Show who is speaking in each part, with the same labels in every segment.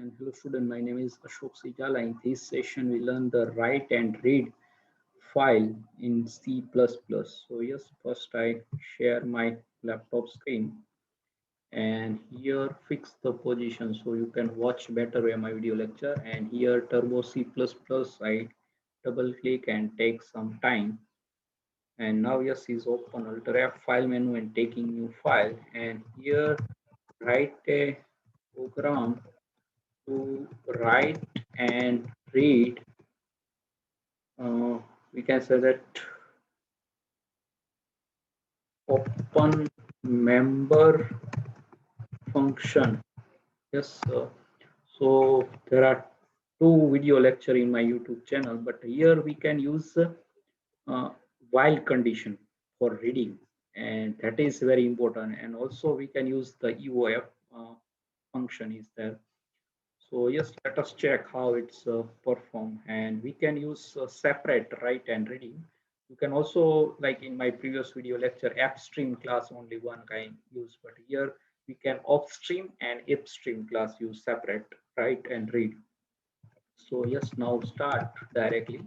Speaker 1: and hello student. My name is Ashok Sijala. In this session, we learn the write and read file in C++. So yes, first I share my laptop screen and here fix the position so you can watch better my video lecture. And here Turbo C++, I double click and take some time. And now yes is open Alt F file menu and taking new file. And here write a program to write and read, uh, we can say that open member function. Yes, so there are two video lecture in my YouTube channel, but here we can use while condition for reading, and that is very important. And also we can use the EOF function is there. So yes, let us check how it's perform, and we can use separate write and reading. You can also, like in my previous video lecture, upstream class only one kind use, but here we can upstream and upstream class use separate write and read. So yes, now start directly.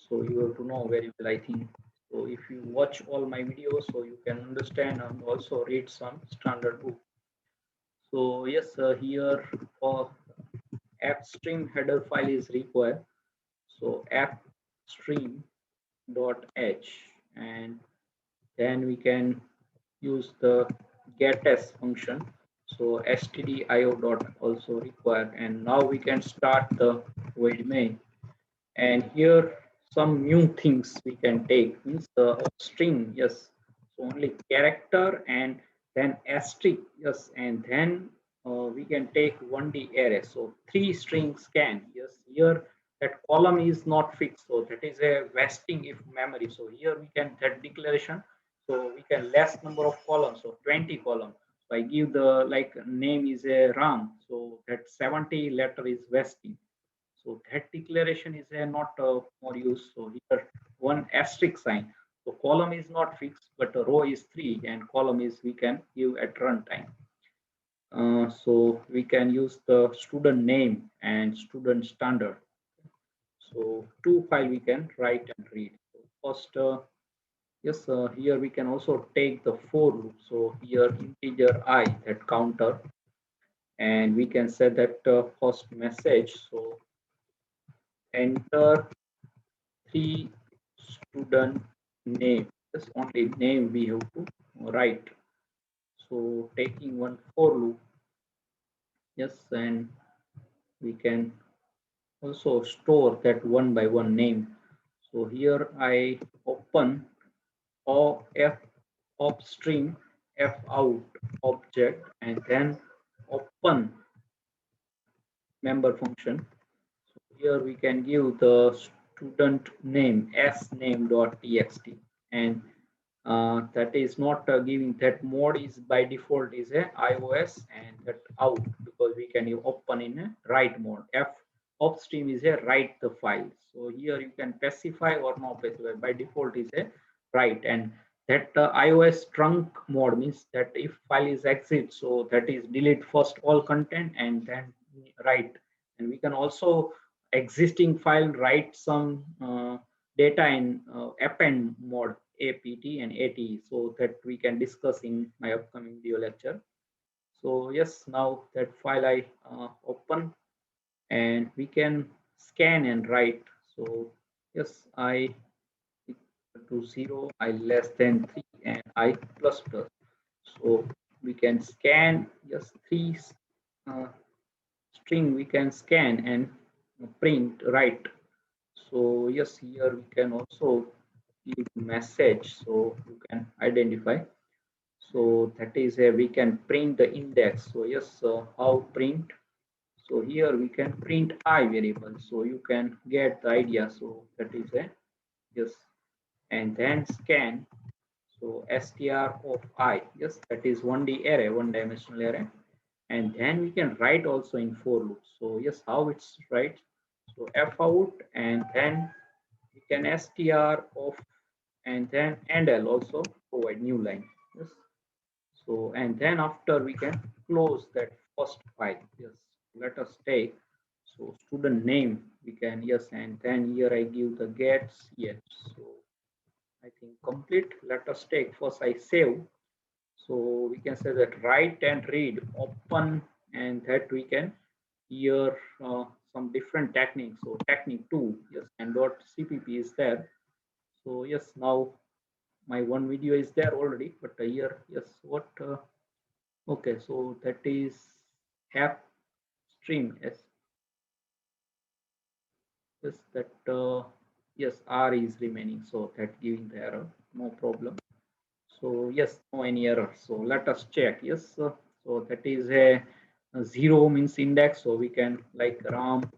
Speaker 1: So you have to know very well, I think. So if you watch all my videos, so you can understand and also read some standard book. So yes, here for upstream header file is required. So upstream.h, and then we can use the getS function. So stdio dot also required, and now we can start the void main. And here some new things we can take means the string, yes, so only character and then asterisk, yes, and then we can take 1D array, so three strings can, yes, here that column is not fixed, so that is a vesting if memory. So here we can that declaration, so we can less number of columns, so 20 column. So I give the like name is a Ram, so that 70 letter is vesting. So that declaration is not more used. So here one asterisk sign. So column is not fixed, but row is 3 and column is we can give at runtime. So we can use the student name and student standard. So two file we can write and read. So first, yes, here we can also take the for loop. So here integer I, that counter, and we can set that first message. So enter three student name, just only name we have to write. So taking one for loop, yes, and we can also store that one by one name. So here I open or f upstream f out object and then open member function. So here we can give the student name s name.txt, and that is not giving that mode is by default is a iOS, and that out because we can open in a write mode. F upstream is a write the file. So here you can specify or not specify. By default is a write, and that iOS trunk mode means that if file is exit, so that is delete first all content and then write. And we can also existing file write some data in append mode, apt and at, so that we can discuss in my upcoming video lecture. So yes, now that file I open, and we can scan and write. So yes, I equal to 0, I less than 3, and I plus plus. So we can scan just three uh, string we can scan and print write. So yes, here we can also give message, so you can identify. So that is a we can print the index. So yes, how print? So here we can print I variable. So you can get the idea. So that is a yes, and then scan. So str of I, yes, that is 1D array, one dimensional array, and then we can write also in for loop. So yes, how it's right? So f out, and then we can str of, and then endl also provide new line. Yes. So and then after we can close that first file. Yes. let us take, so student name we can, yes, and then here I give the gets, yes. So I think complete. Let us take first I save. So we can say that write and read open, and that we can here some different techniques. So technique 2, yes, and dot cpp is there. So yes, now my one video is there already, but here, yes, what okay, so that is app stream, yes, yes, that yes, r is remaining, so that giving the error, no problem. So yes, no any error. So let us check. Yes, so that is a 0 means index. So we can like Ram,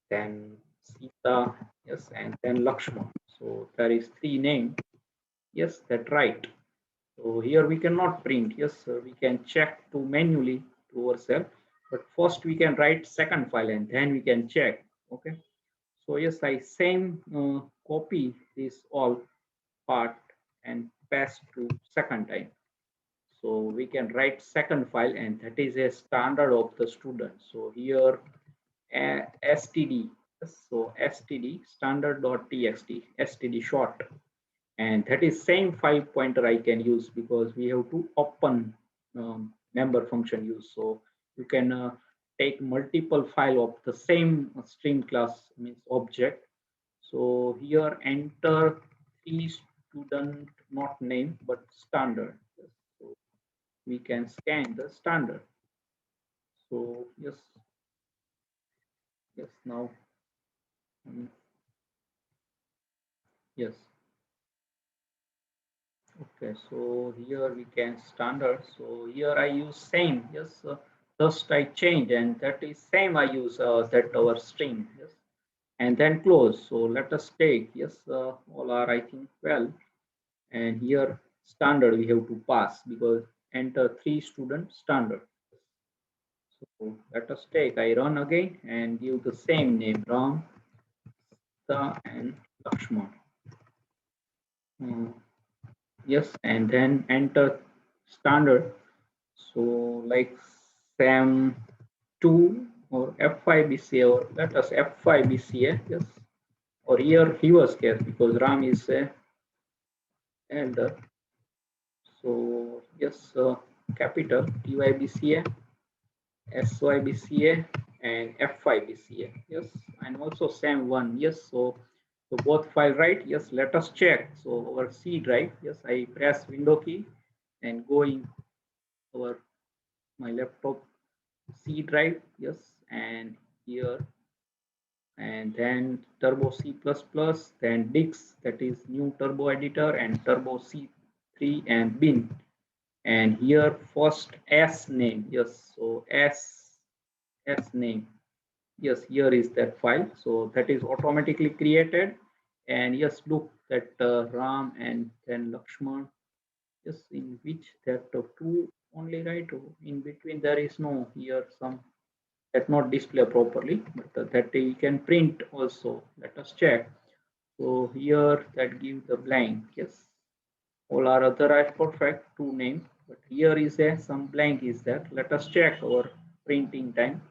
Speaker 1: then Sita, yes, and then Lakshman. So there is 3 name. Yes, that right. So here we cannot print. Yes, we can check to manually to ourselves. But first we can write second file and then we can check. Okay. So yes, I same copy this all part and paste to second time. So we can write second file, and that is a standard of the student. So here std, so std standard.txt, std short, and that is same 5 pointer I can use because we have to open member function use. So you can take multiple file of the same string class means object. So here enter three student, not name but standard. So we can scan the standard. So yes, yes, now um, yes, okay, so here we can standard. So here I use same, yes, just I change, and that is same I use that our string, yes, and then close. So let us take, yes, all are I think well, and here standard we have to pass because enter three student standard. So let us take, I run again and give the same name Ram, and Lakshman. Mm, yes, and then enter standard. So like SAM2 or F5BCA, or let us F5BCA, yes, or here reverse case because RAM is a elder. So yes, capital TYBCA, SYBCA, and F5BCA, yes, and also SAM1, yes. So both file right, yes, let us check. So our C drive, yes, I press window key and going over my laptop C drive, yes, and here, and then turbo C++, then Dix, that is new turbo editor, and turbo C3 and bin, and here first S name, yes, so S name, yes, here is that file, so that is automatically created, and yes, look that Ram and then Lakshman, yes, in which that two only, right, in between there is no here some that not display properly, but that we can print also. Let us check. So here that gives the blank, yes, all are other are perfect, two name, but here is a some blank is there. Let us check our printing time,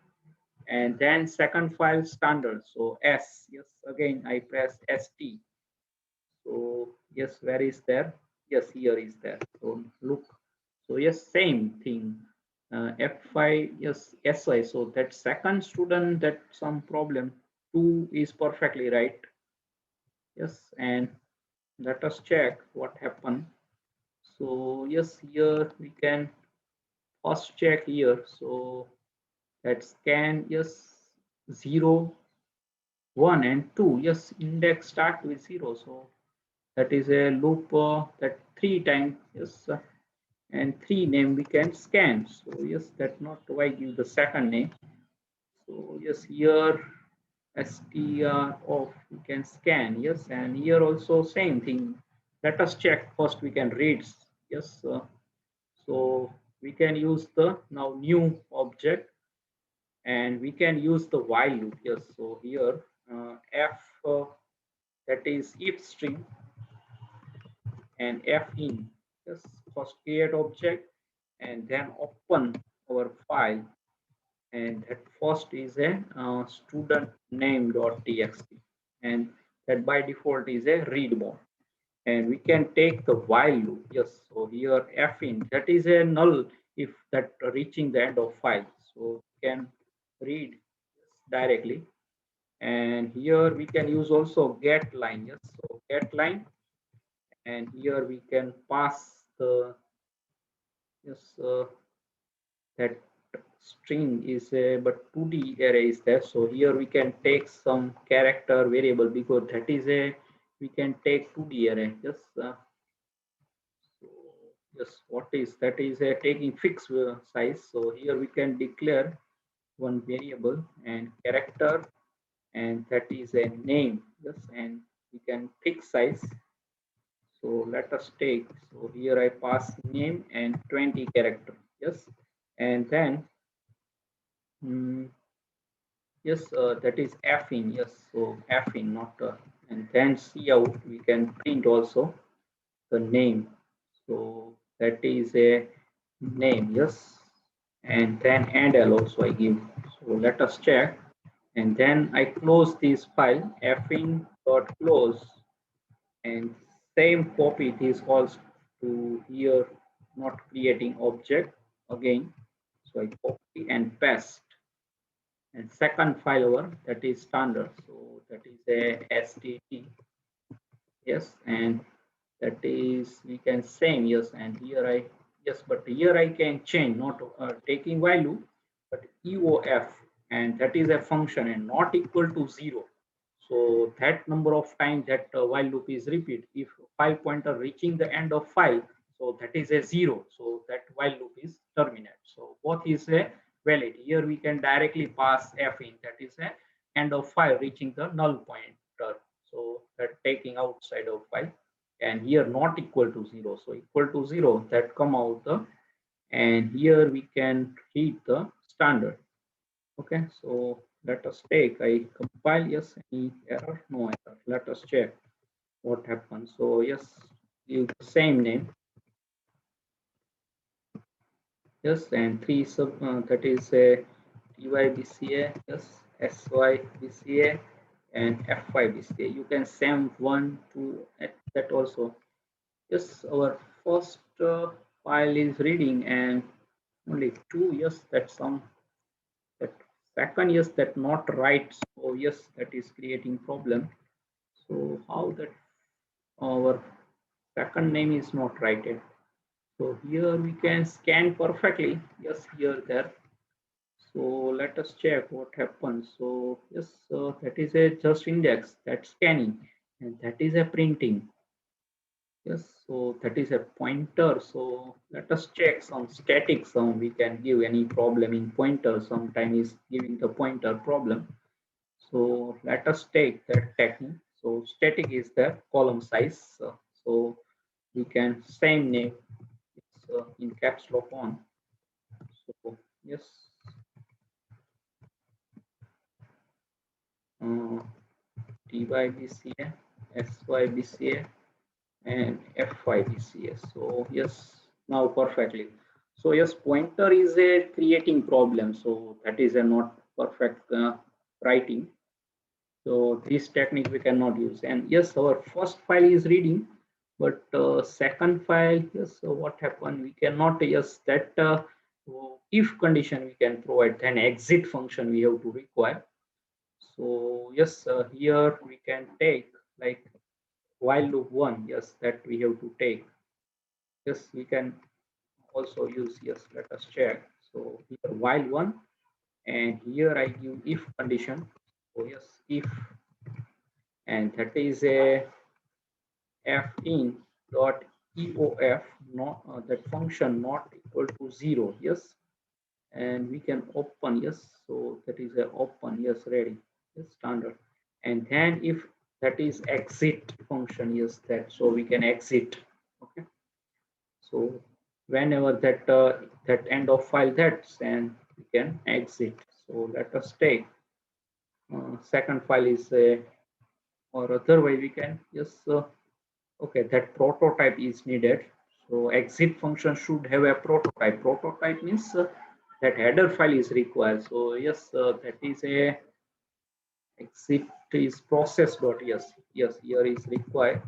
Speaker 1: and then second file standard, so S, yes, again I press ST. So yes, where is there? Yes, here is there. So look, so yes, same thing. F5, yes, SI. So that second student, that some problem. 2 is perfectly right. Yes, and let us check what happened. So yes, here we can first check here. So that scan, yes, 0, 1 and 2. Yes, index start with 0. So that is a loop that 3 times, yes, and 3 name we can scan. So yes, that not why give the second name. So yes, here str off we can scan, yes, and here also same thing. Let us check first we can read, yes, so we can use the now new object, and we can use the while loop, yes. So here f that is if string, and f in, yes, first create object and then open our file, and that first is a student name.txt, and that by default is a read mode. And we can take the while loop. Yes, so here f in, that is a null if that reaching the end of file, so we can read directly. And here we can use also get line. Yes, so get line, and here we can pass the, yes, that string is a but 2D array is there. So here we can take some character variable, because that is a, we can take 2D array. Yes, so yes, what is that is a taking fixed size. So here we can declare one variable and character, and that is a name. Yes, and we can fix size. So let us take, so here I pass name and 20 character. Yes, and then yes, that is f in. Yes, so f in, not and then c out. We can print also the name. So that is a name. Yes, and then and L also I give. So let us check, and then I close this file f in dot close, and same copy this also to here, not creating object again. So I copy and paste, and second file over, that is standard, so that is a stt. Yes, and that is we can same. Yes, and here I, yes, but here I can change, not taking value, but eof, and that is a function and not equal to 0. So that number of times that while loop is repeat, if file pointer reaching the end of file, so that is a 0, so that while loop is terminate. So both is a valid. Here we can directly pass f in, that is a end of file reaching the null pointer, so that taking outside of file. And here not equal to 0, so equal to 0, that come out the, and here we can read the standard. Okay, so let us take, I compile. Yes, any error? No error. Let us check what happens. So yes, use the same name. Yes, and three sub, that is a tybca. Yes, sybca and f5bca. You can send one, two, that also. Yes, our first file is reading, and only two. Yes, that's some, that second, yes, that not right. So yes, that is creating problem. So how that our second name is not righted. So here we can scan perfectly. Yes, here there. So let us check what happens. So yes, that is a just index, that's scanning, and that is a printing. Yes, so that is a pointer. So let us check some static sound. We can give any problem in pointer. Sometime is giving the pointer problem. So let us take that technique. So static is the column size. So we can same name, it's in caps lock on. So yes, uh, dybca, sybca, and f5bca. So yes, now perfectly. So yes, pointer is a creating problem. So that is a not perfect writing. So this technique we cannot use. And yes, our first file is reading, but second file, yes, so what happened? We cannot, yes, that if condition we can provide, then exit function we have to require. So yes, here we can take like while loop one, yes, that we have to take. Yes, we can also use, yes, let us check. So here while one, and here I give if condition. So yes, if, and that is a f in dot eof, not that function not equal to 0. Yes, and we can open. Yes, so that is a open. Yes, ready. Yes, standard. And then if that is exit function, yes, that, so we can exit. Okay, so whenever that that end of file, that's, and we can exit. So let us take second file is a, or other way we can, yes, okay, that prototype is needed. So exit function should have a prototype. Prototype means that header file is required. So yes, that is a exit is process dot. Yes, here is required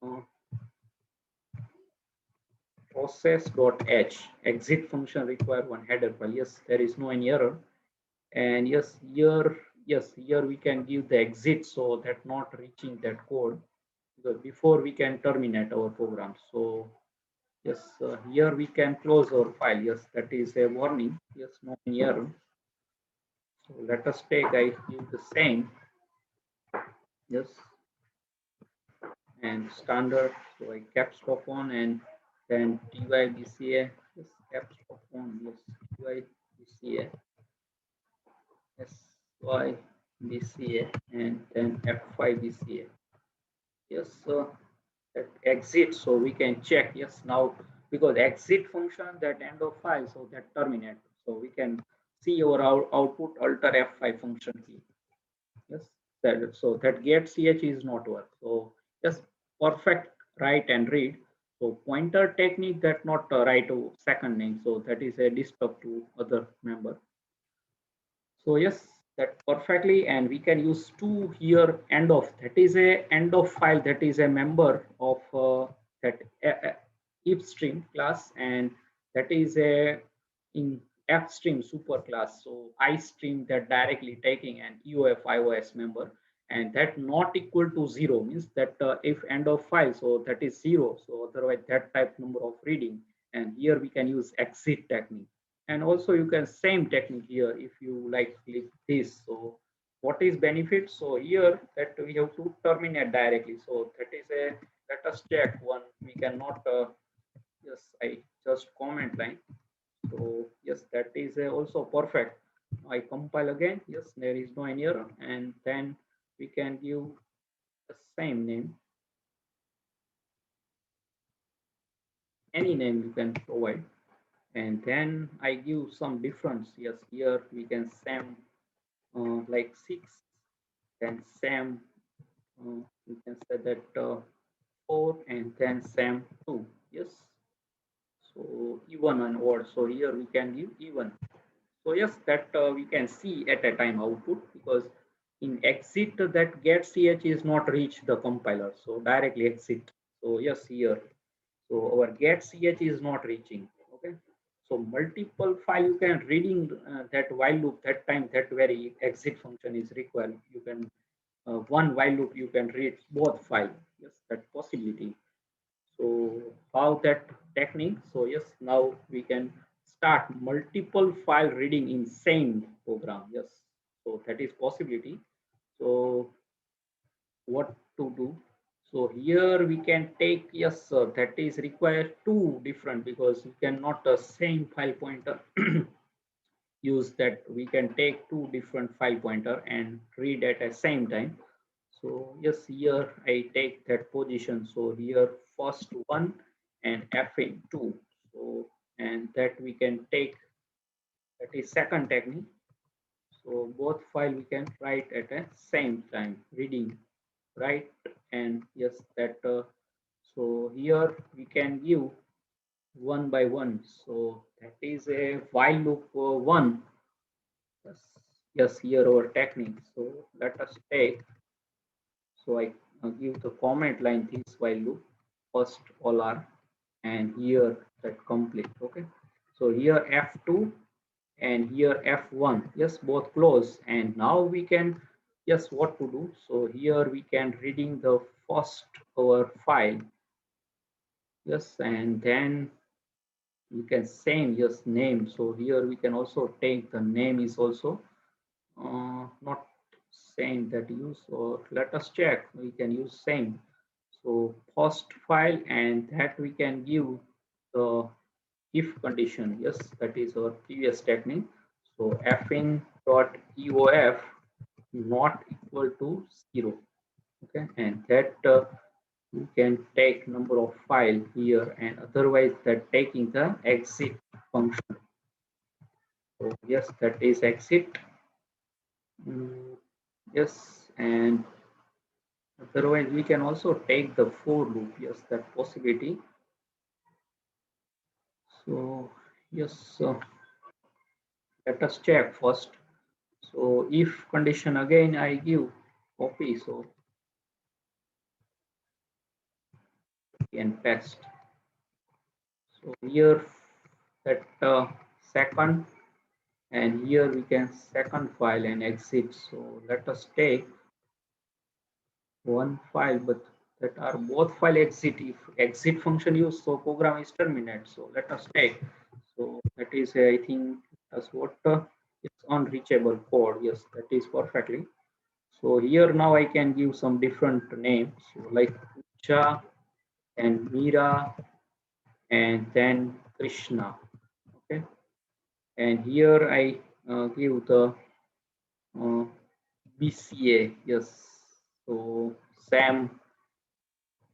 Speaker 1: uh, process dot h exit function require one header file. Yes, there is no any error. And yes, here we can give the exit so that not reaching that code, because before we can terminate our program. So yes, here we can close our file. Yes, that is a warning. Yes, no any error. So let us take, I give the same. Yes, and standard. So I caps lock on and then dybca. Yes, caps lock on. Yes, dybca. SYBCA and then F5BCA. Yes, so that exit, so we can check. Yes, now because exit function that end of file, so that terminate. So we can see our output alter F5 function key. Yes, so that get ch is not work. So yes, perfect write and read. So pointer technique that not write to second name. So that is a disturb to other member. So yes, that perfectly, and we can use to here end of, that is a end of file, that is a member of that if stream class, and that is a in f stream super class. So I stream that directly taking an EOF iOS member, and that not equal to zero means that if end of file, so that is zero. So otherwise that type number of reading, and here we can use exit technique. And also you can same technique here if you like click this. So what is benefit? So here that we have to terminate directly. So that is a, let us check one. We cannot yes, I just comment line. So yes, that is also perfect. I compile again. Yes, there is no any error, and then we can give the same name, any name you can provide, and then I give some difference. Yes, here we can same like 6, then Sam, you can say that 4, and then Sam 2. Yes, so even and odd. So here we can give even. So yes, that we can see at a time output, because in exit that get ch is not reach the compiler, so directly exit. So yes, here, so our get ch is not reaching. Okay, so multiple file you can reading that while loop, that time that very exit function is required. You can one while loop you can read both file. Yes, that possibility. So how that technique? So yes, now we can start multiple file reading in same program. Yes, so that is possibility. So what to do? So here we can take, yes, that is required two different, because you cannot same file pointer use that. We can take two different file pointer and read at the same time. So yes, here I take that position. So here first one and f in two. So and that we can take, that is second technique. So both file we can write at the same time, reading, right? And yes, that so here we can give one by one. So that is a while loop one. Yes, yes, here our technique. So let us take. So I give the comment line this while loop, first all are, and here that complete. Okay. So here F2 and here F1. Yes, both close. And now we can, yes, what to do? So here we can reading the first our file. Yes, and then we can same, yes, name. So here we can also take the name is also not same that use, or let us check, we can use same. So first file, and that we can give the if condition. Yes, that is our previous technique. So fin dot eof not equal to 0. Okay, and that you can take number of file here, and otherwise that taking the exit function. So yes, that is exit. Yes, and otherwise we can also take the for loop. Yes, that possibility. So yes, let us check first. So if condition again I give copy, so and paste. So here that second, and here we can second file and exit. So let us take one file, but that are both file exit. If exit function used, so program is terminate. So let us take. So that is, I think that's what it's unreachable code. Yes, that is perfectly. So here now I can give some different names, so like Ucha and Mira and then Krishna. Okay, and here I give the uh, BCA. Yes, so Sam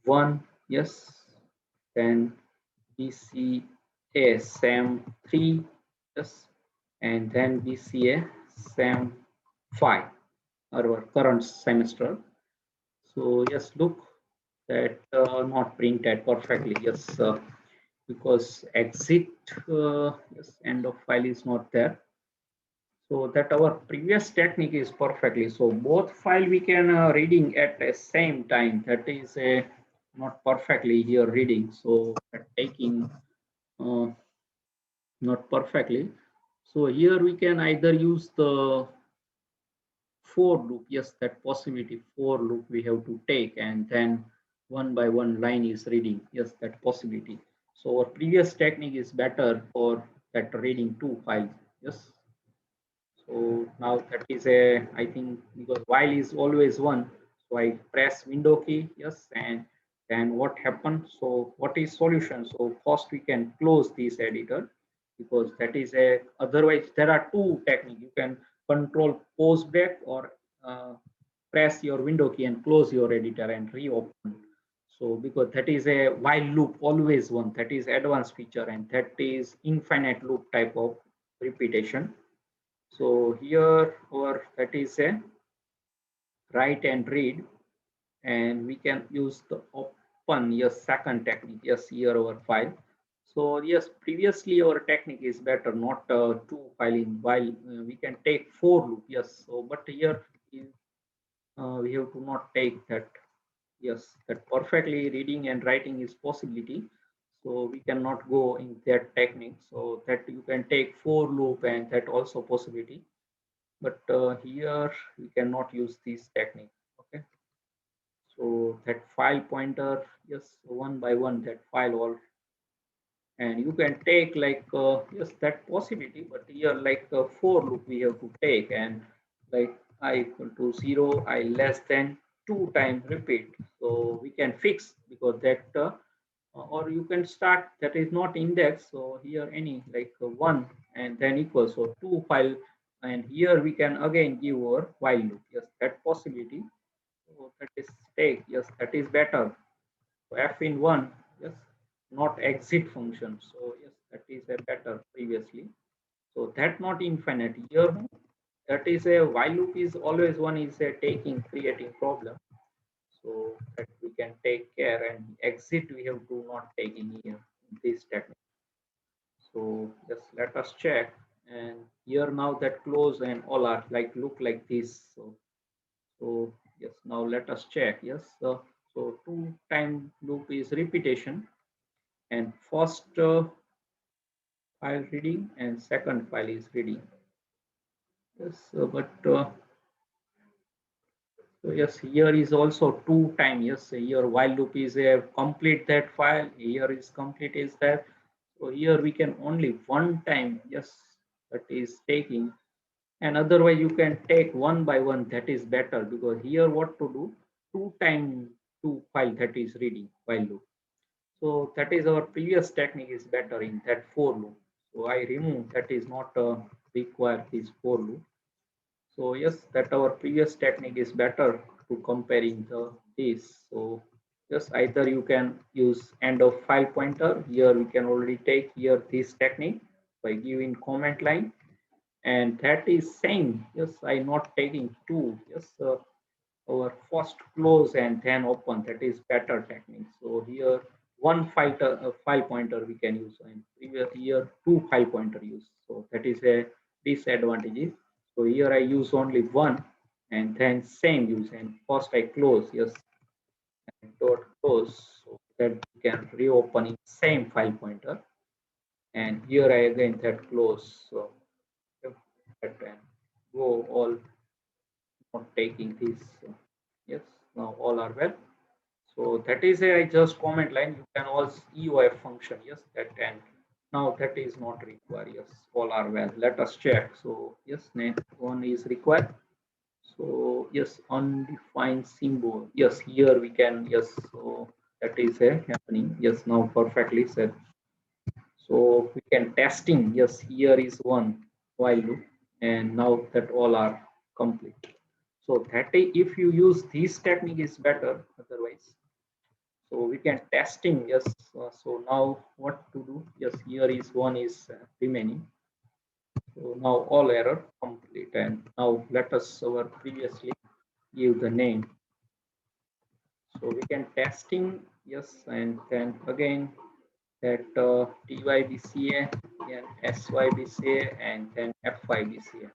Speaker 1: 1. Yes, then BCA Sam 3. Yes, and then BCA Sam 5. Our current semester. So yes, look that not printed perfectly. Yes, because exit yes, end of file is not there. So that our previous technique is perfectly. So both file we can reading at the same time. That is not perfectly here reading. So taking uh, not perfectly. So here we can either use the for loop. Yes, that possibility for loop we have to take, and then one by one line is reading. Yes, that possibility. So our previous technique is better for that reading two files. Yes. So now that is a, I think because while is always one, so I press window key, yes, and then what happened? So what is solution? So first we can close this editor because that is a, otherwise there are two techniques. You can control pause back or press your window key and close your editor and reopen. So because that is a while loop always one, that is advanced feature, and that is infinite loop type of repetition. So here our that is a write and read, and we can use the open, yes, second technique. Yes, here our file. So yes, previously our technique is better, not two filing. While we can take for loop, yes. So but here we have to not take that. Yes, that perfectly reading and writing is possibility. So we cannot go in that technique. So that you can take for loop and that also possibility. But here we cannot use this technique. Okay, so that file pointer, yes, one by one that file all, and you can take like yes, that possibility, but here like for loop we have to take, and like I equal to 0, I less than 2 times repeat. So we can fix because that or you can start that is not index, so here any like 1 and then equal, so 2 file, and here we can again give our while loop. Yes, that possibility. So that is take, yes, that is better. So f in 1, yes, not exit function. So yes, that is a better previously. So that not infinite here. That is a while loop is always one is a taking creating problem. So that we can take care, and exit we have to not take in here in this technique. So just let us check, and here now that close and all are like look like this. So yes, now let us check. Yes, so two time loop is repetition, and first file reading and second file is reading. Yes, but so yes, here is also two time. Yes, here while loop is a complete that file. Here is complete is that. So here we can only one time. Yes, that is taking, and otherwise you can take one by one. That is better because here what to do? Two time two file that is reading while loop. So that is our previous technique is better in that for loop. So I remove that is not require this for loop. So yes, that our previous technique is better to comparing the this. So yes, either you can use end of file pointer. Here we can already take here this technique by giving comment line, and that is same. Yes, I not taking two. Yes, our first close and then open. That is better technique. So here one file pointer we can use, and previous here two file pointer use. So that is a disadvantages. So here I use only one and then same use, and first I close, yes, and dot close, so that we can reopen in same file pointer. And here I again that close, so that and go all, not taking this. Yes, now all are well. So that is a just comment line. You can also EOF function. Yes, that, and now that is not required. Yes, all are well. Let us check. So yes, next one is required. So yes, undefined symbol. Yes, here we can. Yes, so that is a happening. Yes, now perfectly said. So we can testing. Yes, here is one while loop, and now that all are complete. So that if you use this technique is better. Otherwise, so we can testing. Yes, so now what to do? Yes, here is one is remaining. So now all error complete, and now let us our previously give the name. So we can testing. Yes, and then again that TYBCA and SYBCA and then FYBCA.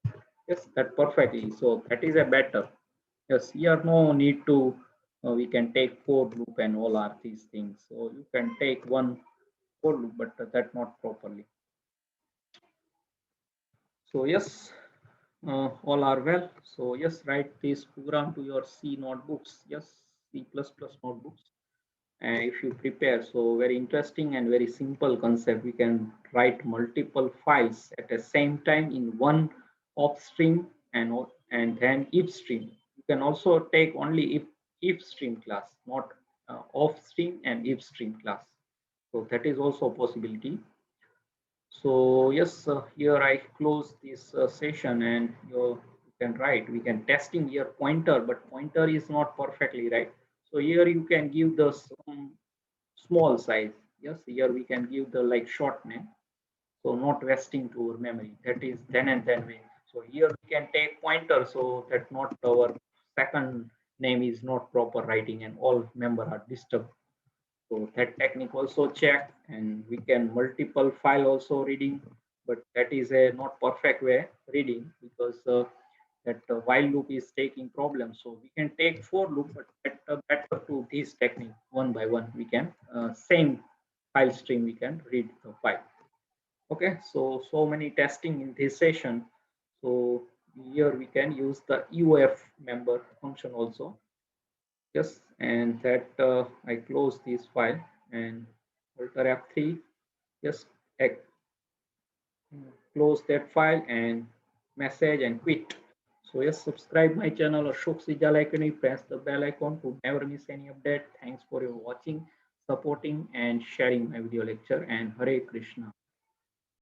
Speaker 1: Yes, that perfectly. So that is a better. Yes, here no need to. We can take for loop and all are these things. So you can take one for loop, but that not properly. So yes, all are well. So yes, write this program to your C notebooks. Yes, C++ notebooks. And if you prepare, so very interesting and very simple concept. We can write multiple files at the same time in one op stream and then if stream. You can also take only if stream class, not off stream and if stream class. So that is also a possibility. So yes, here I close this session, and you can write. We can testing here pointer, but pointer is not perfectly right. So here you can give the small size. Yes, here we can give the like short name, so not wasting to our memory. That is then and then way. So here we can take pointer, so that not our second name is not proper writing and all member are disturbed. So that technique also check, and we can multiple file also reading, but that is a not perfect way reading because that while loop is taking problems. So we can take for loop, but better to this technique one by one. We can same file stream we can read the file. Okay, so many testing in this session. So here we can use the EOF member function also. Yes, and that I close this file and Alt F3. Yes, close that file and message and quit. So yes, subscribe my channel Ashok Sijal icon, press the bell icon to never miss any update. Thanks for your watching, supporting and sharing my video lecture, and Hare Krishna.